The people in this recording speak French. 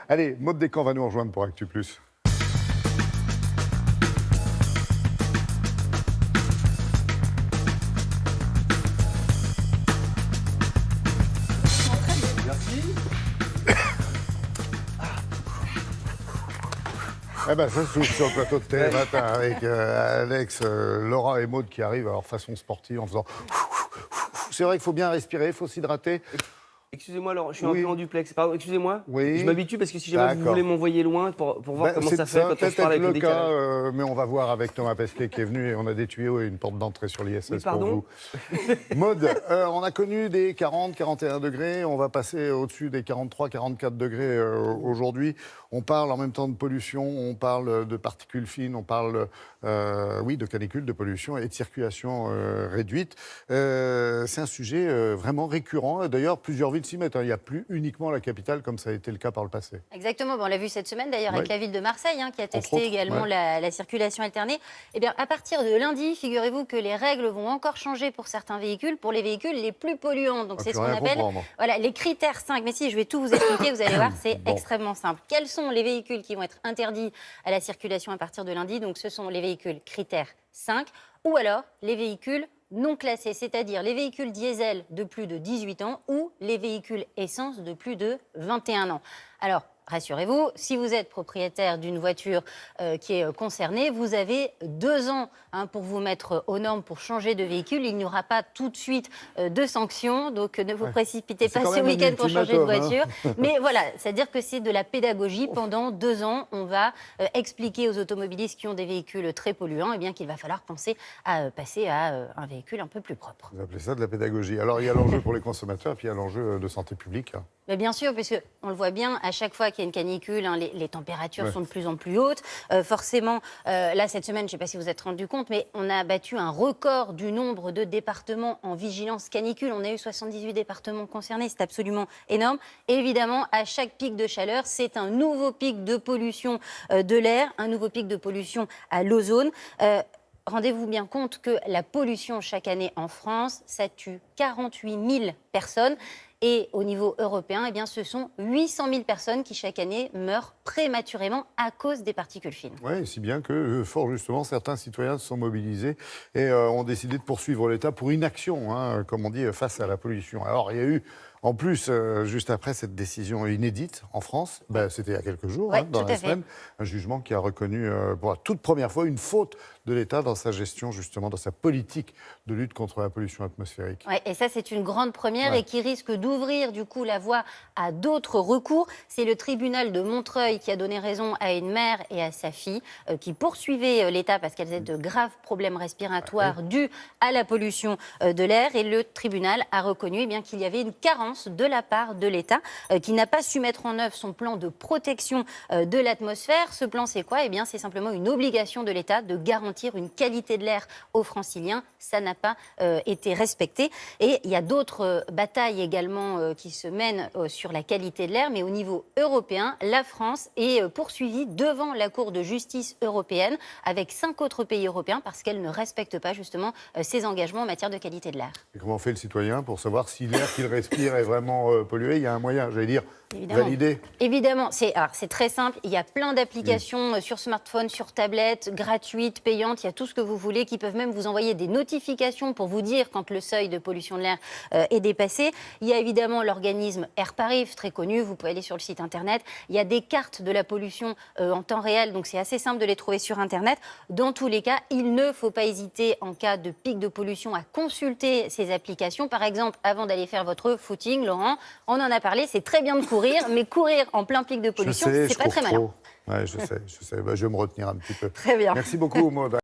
Allez, Maud Descamps va nous rejoindre pour Actu Plus. Eh ben, ça s'ouvre sur le plateau de Télématin avec Alex, Laura et Maud qui arrivent à leur façon sportive en faisant... C'est vrai qu'il faut bien respirer, il faut s'hydrater. Excusez-moi, Laurent, je suis un peu en duplex. Pardon, excusez-moi. Oui. Je m'habitue parce que si jamais vous voulez m'envoyer loin pour voir comment ça fait quand on se parle avec le décalage. Mais on va voir avec Thomas Pesquet qui est venu et on a des tuyaux et une porte d'entrée sur l'ISS pour vous. Maud, on a connu des 40, 41 degrés. On va passer au-dessus des 43, 44 degrés aujourd'hui. On parle en même temps de pollution, on parle de particules fines, on parle de canicule, de pollution et de circulation réduite. C'est un sujet vraiment récurrent. D'ailleurs, plusieurs villes s'y mettent. Il n'y a plus uniquement la capitale comme ça a été le cas par le passé. Exactement. Bon, on l'a vu cette semaine d'ailleurs avec la ville de Marseille qui a testé également la circulation alternée. Eh bien, à partir de lundi, figurez-vous que les règles vont encore changer pour certains véhicules, pour les véhicules les plus polluants. Donc c'est ce qu'on appelle les critères 5. Mais si, je vais tout vous expliquer, vous allez voir, c'est extrêmement simple. Quels sont les véhicules qui vont être interdits à la circulation à partir de lundi? Donc ce sont les véhicules critères 5 ou alors les véhicules non classés, c'est-à-dire les véhicules diesel de plus de 18 ans ou les véhicules essence de plus de 21 ans. Alors, rassurez-vous, si vous êtes propriétaire d'une voiture qui est concernée, vous avez 2 ans pour vous mettre aux normes pour changer de véhicule. Il n'y aura pas tout de suite de sanctions, donc ne vous précipitez pas ce week-end pour changer de voiture. Mais voilà, c'est-à-dire que c'est de la pédagogie. Pendant 2 ans, on va expliquer aux automobilistes qui ont des véhicules très polluants qu'il va falloir penser à passer à un véhicule un peu plus propre. Vous appelez ça de la pédagogie. Alors, il y a l'enjeu pour les consommateurs et puis il y a l'enjeu de santé publique. Mais bien sûr, puisqu'on le voit bien, à chaque fois qu'il y a une canicule, les températures sont de plus en plus hautes. Forcément, là, cette semaine, je ne sais pas si vous vous êtes rendu compte, mais on a battu un record du nombre de départements en vigilance canicule. On a eu 78 départements concernés, c'est absolument énorme. Et évidemment, à chaque pic de chaleur, c'est un nouveau pic de pollution de l'air, un nouveau pic de pollution à l'ozone. Rendez-vous bien compte que la pollution chaque année en France, ça tue 48 000 personnes. Et au niveau européen, ce sont 800 000 personnes qui chaque année meurent prématurément à cause des particules fines. Oui, si bien que, fort justement, certains citoyens se sont mobilisés et ont décidé de poursuivre l'État pour inaction, comme on dit, face à la pollution. Alors, il y a eu, en plus, juste après cette décision inédite en France, c'était il y a quelques jours, dans la semaine, un jugement qui a reconnu pour la toute première fois une faute de l'État dans sa gestion, justement, dans sa politique de lutte contre la pollution atmosphérique. Ouais, et ça, c'est une grande première et qui risque d'ouvrir, du coup, la voie à d'autres recours. C'est le tribunal de Montreuil qui a donné raison à une mère et à sa fille qui poursuivaient l'État parce qu'elles avaient de graves problèmes respiratoires dus à la pollution de l'air. Et le tribunal a reconnu qu'il y avait une carence de la part de l'État qui n'a pas su mettre en œuvre son plan de protection de l'atmosphère. Ce plan, c'est quoi? C'est simplement une obligation de l'État de garantir une qualité de l'air aux Franciliens. Ça n'a pas été respecté. Et il y a d'autres batailles également qui se mènent sur la qualité de l'air, mais au niveau européen, la France est poursuivie devant la Cour de justice européenne avec 5 autres pays européens parce qu'elle ne respecte pas justement ses engagements en matière de qualité de l'air. Et comment fait le citoyen pour savoir si l'air qu'il respire est vraiment pollué? Il y a un moyen, j'allais dire, validé. Évidemment, c'est très simple. Il y a plein d'applications sur smartphone, sur tablette, gratuites, payantes. Il y a tout ce que vous voulez qui peuvent même vous envoyer des notifications pour vous dire quand le seuil de pollution de l'air est dépassé. Il y a évidemment l'organisme AirParif, très connu. Vous pouvez aller sur le site internet. Il y a des cartes de la pollution en temps réel, donc c'est assez simple de les trouver sur internet. Dans tous les cas, il ne faut pas hésiter en cas de pic de pollution à consulter ces applications. Par exemple, avant d'aller faire votre footing, Laurent, on en a parlé, c'est très bien de courir, mais courir en plein pic de pollution, c'est pas très malin. Ouais, je sais. Je vais me retenir un petit peu. Très bien. Merci beaucoup, Maud.